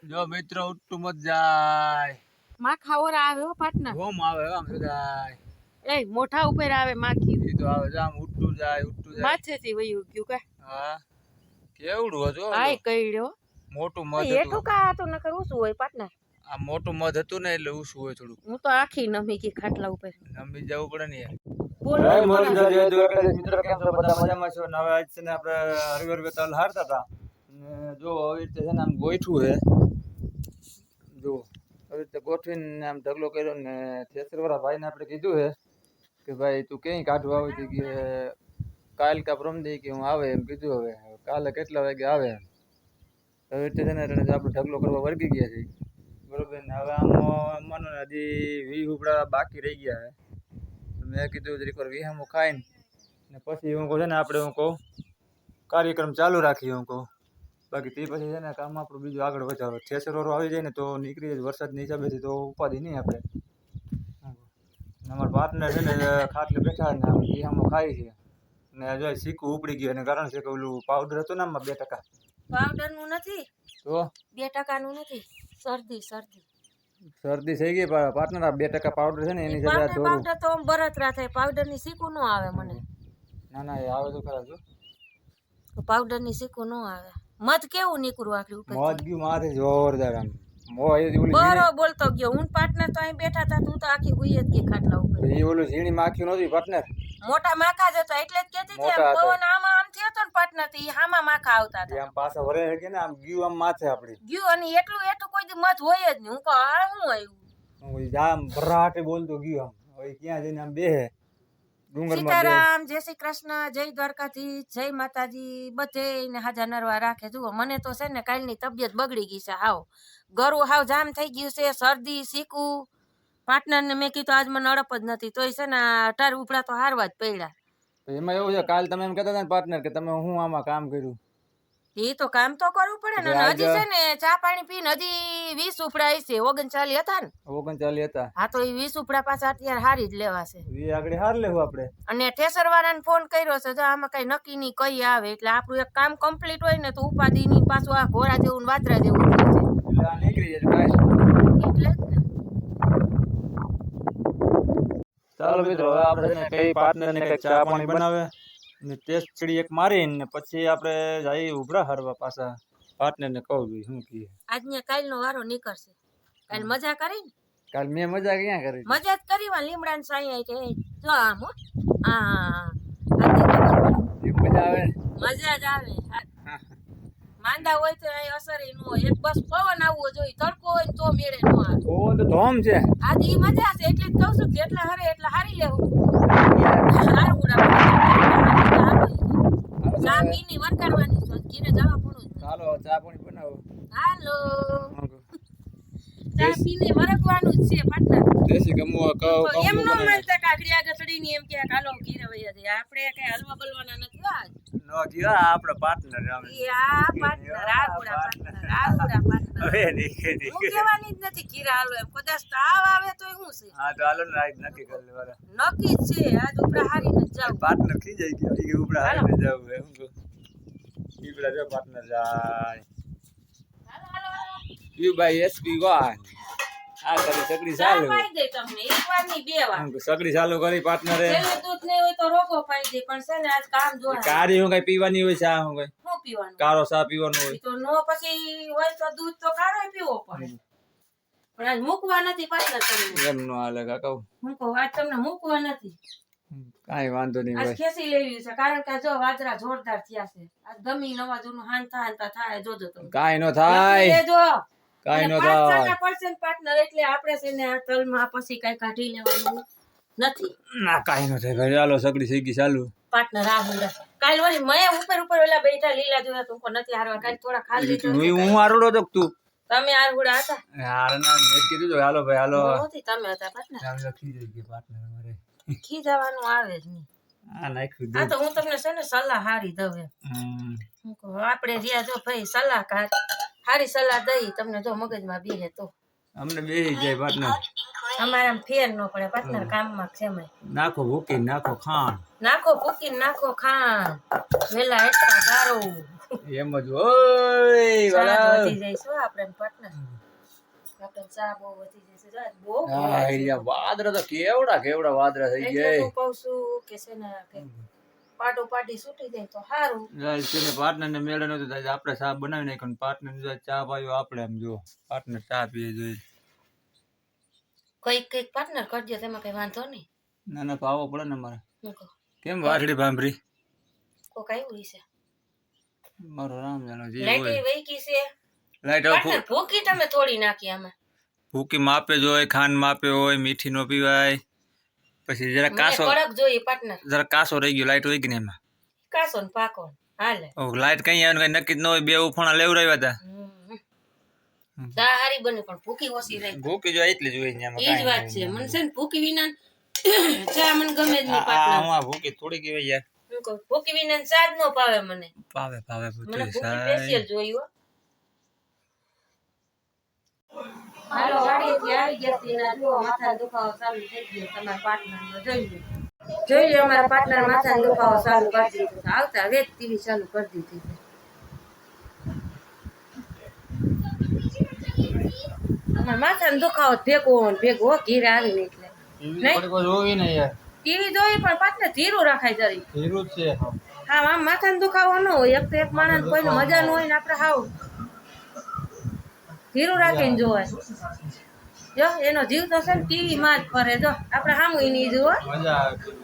જો મિત્રો ઉઠતું મત જાય માં ખાવરા આવે હો પાટના હોમ આવે આમ જાય એ મોઢા ઉપર આવે માખી ઈ તો આવે જામ ઉઠતું જાય માથેથી વયું ગયું કા હા કેવડું હતો આય કઈડ્યો મોટું મધ એઠું કા તો નકર ઉસું હોય પાટના આ મોટું મધ હતું ને એટલે ઉસું હોય થોડું હું તો આખી નમી ગઈ ખાટલા ઉપર નમી જવું પડે ને યાર બોલ જય મોરબી જય દ્વારકા મિત્રો કેમ છો બધા મજામાં છો ને હવે આજ છે ને આપણે હરિવાર વેતાલ હારતા હતા ને જો આવી રીતે છે ને આમ ગોઠવું છે જો આવી રીતે ગોઠવીને આમ ઢગલો કર્યો ને થેસરવાળા ભાઈને આપણે કીધું છે કે ભાઈ તું ક્યાંય કાઢવા આવી હતી કે કાલ કા પ્રમદી કે હું આવે એમ કીધું હવે કાલે કેટલા વાગે આવે એમ હવે રીતે છે ને આપણે ઢગલો કરવા વર્ગી ગયા છે બરોબર ને હવે આમ માનો ને હજી 20 ઉપડા બાકી રહી ગયા છે મેં કીધું જરીક વાર વિહામો ખાઈને ને પછી હું કહું છે ને આપણે હું કહું કાર્યક્રમ ચાલુ રાખીએ હું કહું બાકી તે પછી છે ને કામ આપણું બીજું આગળ વધારો થેસરવાળો આવી જાય ને તો નીકળી જાય વરસાદની હિસાબેથી તો ઉપાધિ નહીં આપણે અમારા પાર્ટનર છે ને ખાટલે બેઠા ને આમ વિહામો ખાઈ છે ને જો શીકું ઉપડી ગયું અને કારણ છે કે ઓલું પાવડર હતું ને આમાં 2% પાવડર નું નથી તો 2% નું નથી શરદી શરદી થઈ ગઈ પાર્ટનર આ 2% પાવડર છે ને એની સાથે આ થોડું પાવડર તો બરતરા થાય પાવડર ની સીકું નો આવે મને ના એ આવે તો ખરા જો પાવડર ની સીકું નો આવે મધ કેવું નીકળું આખી ઉપર મોજ ગયું માથે જોરદાર આમ મો એ ઓલી બરો બોલતો ગયો હું પાર્ટનર તો અહીં બેઠા હતા તું તો આખી હુઈ જ ગઈ ખાટલા ઉપર એ ઓલું ઝીણી માખ્યું નહોતી પાર્ટનર મોટા માખા જ હતા એટલે જ કહેતી હતી આમ પવન આમાં આમ થયો તો ને પાર્ટનર તો ઈ હામાં માખા આવતા હતા આમ પાછા વરે કે ને આમ ગયું આમ માથે આપડી ગયું અને એટલું કોઈ દી મત હોય જ નહીં હું કહું આ શું આવ્યું ઓય જામ ભરાટે બોલતો ગયું આમ હવે ક્યાં જઈને આમ બેહે ડુંગર માં સીતારામ જય શ્રી કૃષ્ણ જય દ્વારકાધીશ જય માતાજી બધે ને હાજા નરવા રાખે જુઓ મને તો છે ને કાલની તબિયત બગડી ગઈ છે હાવ ગરું હાવ જામ થઈ ગયું છે શરદી શીકું પાર્ટનર ને મેં કીધું આજ મને અડપ જ નથી તોય છે ને અઢાર ઉપડા તો હારવા જ પડ્યા એમાં એવું છે કાલ તમે એમ કહેતા હતા ને પાર્ટનર કે તમે હું આમાં કામ કર્યું એ તો કામ તો કરવું પડે ને અને હજી છે ને ચા પાણી પીને હજી 20 ઉપડા છે 39 હતા ને 39 હતા હા તો એ 20 ઉપડા પાછા અત્યારે હારી જ લેવાશે વી આગળ હાર લેવું આપણે અને ઠેસર વાળાને ફોન કર્યો છે જો આમાં કઈ નક્કી નહીં કઈ આવે એટલે આપણું એક કામ કમ્પ્લીટ હોય ને તો ઉપાધિ ની પાછું આ ઘોડા જેવું વાદરા જેવું થઈ જાય એટલે આ નીકળી જાય કાઈ એટલે જ ને ચાલો મિત્રો હવે આપણે છે ને કઈ પાર્ટનર ને કઈ ચા પાણી બનાવે ને ટેસ્ટ ચડી એક મારીને પછી આપણે જઈ ઉભરા હરવા પાછા પાર્ટનર ને કહું છું શું કીએ આજને કાલનો વારો નીકળશે કાલ મજા કરી ને કાલ મેં મજા ક્યાં કરી મજા જ કરી વા લીમડા ને સાઈ કે જો આમ હો આ મજા આવે મજા જ આવે માંદા હોય તો અહીં અસર ય ન હોય એક બસ પવન આવવો જોઈએ તડકો હોય ને તો મેળે ન આવે ઓ તો ધોમ છે આજ ઈ મજા છે એટલે જ કહું છું જેટલા હરે એટલા હારી લેવું હારું ઉડા ચા પીની વરકાડવાની છે ઘીરે જવા પડું ચાલો ચા પાણી બનાવો હાલો ચા પીને વરકવાનું જ છે પાટના દેશી ગમો કહો એમ નો માનતા કાકડી આગળ ની એમ કે હાલો ઘીરે વયા જાય આપણે કઈ હલવા બલવાના નથી આજ નો કીધા આપણે પાર્ટનર આવે ઈ આ પાટનર આગુડા પાટનર હવે નીકળી હું કહેવાની જ નથી ઘીરે હાલો એમ કદાચ તાવ આવે તો શું છે હા તો હાલો ને આજ નક્કી કરી લેવાના નક્કી જ છે આજ ઉપરા હારીને જ જાવ પાર્ટનર ખી જાય કે ઈ ઉપડા હારીને જાવ એમ કો ઈબડા જો પાર્ટનર જાય યુ બાય એસપી 1 આ કરી સગડી ચાલુ પાઈ દે તમને એક વાર ની બે વાર સગડી ચાલુ કરી પાર્ટનરે છેલ્લે દૂધ નહીં હોય તો રોકો પાઈ દે પણ છે ને આજ કામ જોવા કારી હું કઈ પીવાની હોય ચા હું કઈ શું પીવાનું કારો ચા પીવાનો હોય તો નો પછી હોય તો દૂધ તો કારો પીવો પડે પણ આજ મૂકવા નથી પાછળ તમને એમ નો હાલે કાકા હું કહું આજ તમને મૂકવા નથી કાઈ વાંધો નહીં આજ ભાઈ ખેસી લેવી છે કારણ કે જો વાદરા જોરદાર થયા છે આજ ગમી નવા જૂનું હાંતા થાય જોજો તમે કાઈ નો થાય જો કાઈ નો થાય પાર્ટનર એટલે આપણે છે ને આ તલમાં પછી કઈ કાઢી લેવાનું નથી ના કાઈ નો થાય ભાઈ ચાલો સગડી થઈ ગઈ ચાલુ પાર્ટનર આ હુંડા કાલ વળી મેં ઉપર ઓલા બેઠા લીલા જોયા તું નથી હારવા કાલ થોડા ખાલી હું આરોડો તો તું તમે આરગુડા હતા યાર ના મેં કીધું તો હાલો ભાઈ હાલો નહોતી તમે હતા પાર્ટનર ચાલ લખી દઈ કે પાર્ટનર અમારે ખી જવાનું આવે જ નહીં આ નાખ્યું આ તો હું તમને છે ને સલાહ હારી દઉં એમ હું કહું આપણે રહ્યા જો ભાઈ સલાહકાર હારી સલાહ દઈ તમને જો મગજમાં બેહે તો અમને બેહી જાય પાર્ટનર અમારે આમ ફેર ન પડે પાર્ટનર કામમાં છે નાખો ભૂકી નાખો ખાંડ નાખો પૂકી નાખો ખાંડ વેલા એટલા ગારો એમ જ ઓય ચા વાલા વધી જાય છે હો આપણે પાર્ટનર આપણે ચા બહુ વધી જાય છે જો આજ બહુ હા અહીંયા વાદળા તો કેવડા વાદળા થઈ એટલે ગયા તો કહું છું કે છે ને કે પાટો પાટી છૂટી જાય તો સારું તેને પાર્ટનર ને મેળે નતું થાય આપણે ચા બનાવી નાખ્યો પાર્ટનર ચા પાયો આપણે એમ જો પાર્ટનર ચા પીએ જોઈએ કઈક પાર્ટનર કરજો તેમાં કઈ વાંધો નહીં ના ના પાવો પડે ને મારે હું કહું કેમ વાસળી ભાંભરી કોક આવ્યું છે મારો રામ જાણો જે લાઈટ હોય વહી ગઈ છે લાઈટ પાર્ટનર ભૂકી તમે થોડી નાખી આમાં ભૂકી માપે જ હોય ખાંડ માપે હોય મીઠી નો પીવાય પછી જરા મને કાસો કડક જોઈએ પાર્ટનર જરા કાસો રહી ગયો લાઈટ વહી ગઈ ને એમાં કાસો ને પાકો ને હાલે લાઈટ કઈ આવે કઈ નક્કી જ ન હોય બે ઉફાણા લેવડાવ્યા હતા ચા હારી બને પણ ભૂકી ઓછી રહી ભૂકી જો એટલી જ હોય ને એમાં એ જ વાત છે મને છે ને ભૂકી વિના ચા મને ગમે જ નહીં પાર્ટનર આમાં ભૂકી થોડી કહેવાય યાર હું કહું ભૂકી વિના ચા જ ન પાવે મને પાવે મને પૂછે ભૂકી સ્પેશિયલ જોયું હાલો વાડીએથી આવી ગયા હતી ને જુઓ માથાનો દુખાવો ચાલુ થઈ ગયો તમારા પાર્ટનરનો જોઈ લો અમારા પાર્ટનર માથાનો દુખાવો ચાલુ કરી દીધો આવતા વેત ટીવી ચાલુ કરી દીધી અમારા માથાનો દુખાવો ભેગો ને ભેગો ઘીરે આવીને એટલે જોવી ને યાર ટીવી જોઈ પણ પાર્ટનર ધીરું રાખાય જરી ધીરું જ છે હા આમ માથાનો દુખાવો ન હોય એક તો એક માણસ કોઈને મજા ન હોય ને આપણે હાવ ધીરું રાખીને જોવાય જો એનો જીવ તો છે ને ટીવી માં જ ફરે જો આપણે સામું નહીં જુઓ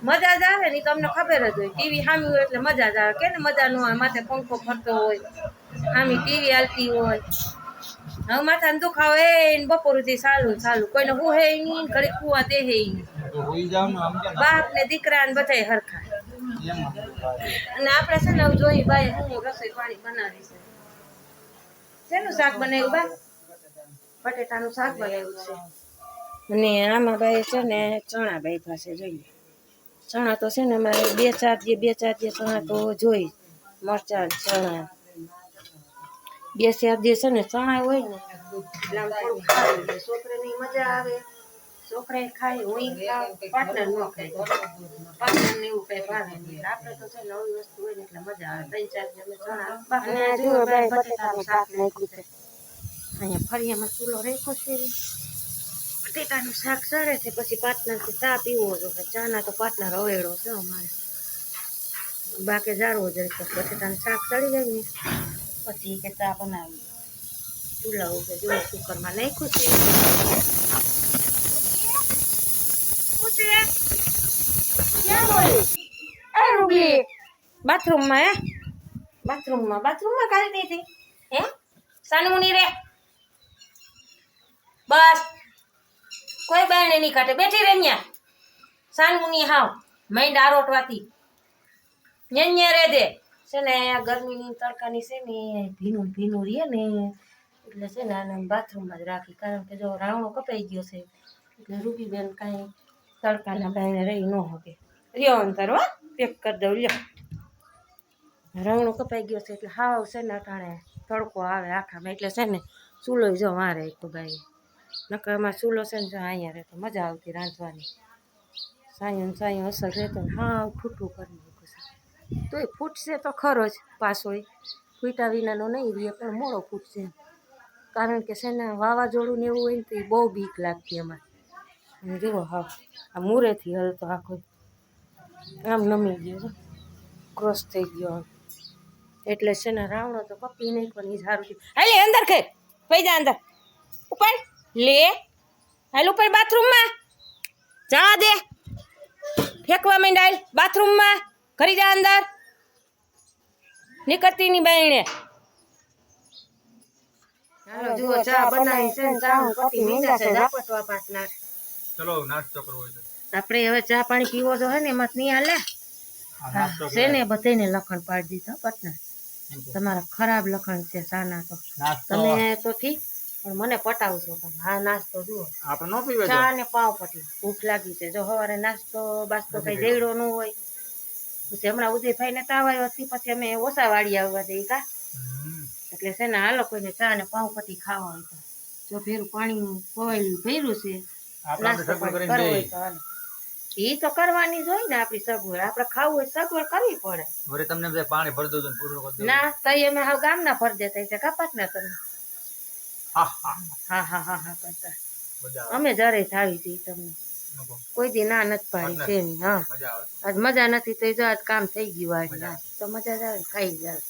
મજા જ આવે ને તમને ખબર જ હોય ટીવી સામી હોય એટલે મજા જ આવે કે ને મજા ન હોય માથે પંખો ફરતો હોય સામી ટીવી હાલતી હોય હવે માથાને દુખાવો એ બપોરથી ચાલુ કોઈને હું હે નહીં ઘડીક કુવા દે હે બાપ ને દીકરા ને બધા હરખા અને આપણે છે ને હવે જોઈ ભાઈ હું રસોઈ પાણી બનાવી છે શેનું શાક બનાવ્યું બા બટેટાનું શાક બનાવ્યું છે અને આમાં ભાઈ છે ને ચણા ભાઈ પાસે જોઈએ ચણા તો છે ને અમારે બે ચાર જે ચણા તો જોઈ મરચાં ચણા બે ચાર જે છે ને ચણા હોય ને એટલે આમ થોડું ખાવું એટલે છોકરાની મજા આવે છોકરા ખાય હું પાર્ટનર ન ખાય પાર્ટનર ને એવું કઈ ભાવે નહીં આપણે તો છે નવી વસ્તુ હોય ને એટલે મજા આવે 3-4 જમે ચણા બટેટાનું શાક નાખ્યું છે અહીંયા ફળિયામાં ચૂલો રાખ્યો છે બટેટાનું શાક સડે છે પછી પાર્ટનરથી ચા પીવો છો ચાના તો પાર્ટનર અવેડો છે અમારે બાકી જાળવો જ તો બટેટાનું શાક સડી જાય ને પછી કે ચા બનાવી ચૂલા ઉપર જો કુકરમાં નાખ્યું છે બાથરૂમમાં કાઢી દીધી હે સાનમુની રે બસ કોઈ બાયણે નહીં કાઢે બેઠી રે ન્યા સાનમુની હાવ માઇન્ડ આરોટવાતી ન્યા રે દે છે ને ગરમીની તડકાની છે ને ભીનું રહે ને એટલે છે ને આને બાથરૂમમાં જ રાખી કારણ કે જો રાવણો કપાઈ ગયો છે એટલે રૂબીબેન કાંઈ તડકાના બાયણે રહી ન શકે રહ્યો અંતર હો પેક કરી દઉં લ્યો રાવણો કપાઈ ગયો છે એટલે હાવ છે ને અટાણે તડકો આવે આખામાં એટલે છે ને ચૂલો જો મારે તો ભાઈ નકર એમાં ચૂલો છે ને જો અહીંયા રહેતો મજા આવતી રાંધવાની સાયું અસર રહેતો ને હાવ ફૂટું કરી નાખ્યું છે તોય ફૂટશે તો ખરો જ પાછોય ફૂટા વિનાનો નહીં રહે પણ મોડો ફૂટશે કારણ કે છે ને વાવાઝોડું ને એવું હોય ને તો એ બહુ બીક લાગતી અમારે અને જુઓ હા આ મૂરેથી હલતો આખો આમ નમી ગયો છે ક્રોસ થઈ ગયો એટલે છે ને રાવણો તો કપી નહીં પણ એ સારું થયું હાલે અંદર ખાઈ પૈજા અંદર ઉપર લે હાલ ઉપર બાથરૂમમાં જા દે ફેંકવા માંડ હાલ બાથરૂમમાં કરી જા અંદર નીકળતી ની બાયણે હાલો જુઓ ચા બનાવી છે ને ચા પતી મીંડા છે ઝાપટવા પાટનાર ચલો નાસ્તો કરવો હોય તો આપણે હવે ચા પાણી પીવો જો હે ને એમાં નહીં હાલે છે ને બધાને લખણ પાડી દીધા પાટનાર તમારા ખરાબ લખણ છે ચાના તો તમે તો ઠીક પણ મને પટાવશો તમે હા નાસ્તો જુઓ આપણે ન પીવે ચા ને પાવ પટી ભૂખ લાગી છે જો સવારે નાસ્તો બાસ્તો કઈ જઈડો ન હોય પછી હમણાં ઉદયભાઈ ને તાવ આવ્યો પછી અમે ઓછા વાળી આવવા દઈએ કા એટલે છે ને હાલો કોઈને ચા ને પાવ પટી ખાવા હોય તો જો ભેરું પાણી પવાયેલું ભર્યું છે નાસ્તો કરવો હોય તો હાલો ઈ તો કરવાની જ હોય ને આપણી સગવડ આપણે ખાવું હોય સગવડ કરવી પડે વળી તમને બધા પાણી ભરી દઉં છું ને પૂરું કરી દઉં. ના તઈ અમે હાવ ગામના ફર દેતા છે કપાત ના તમે હા હા હા હા હા હા કરતા મજા આવે. અમે જરે થાવી હતી તમને નકો. કોઈ દી ના નથી પાડી છે નહીં હા મજા આવે. આજ મજા નથી તો જો આજ કામ થઈ ગયું આજ ના તો મજા જ આવે ને ખાઈ જાય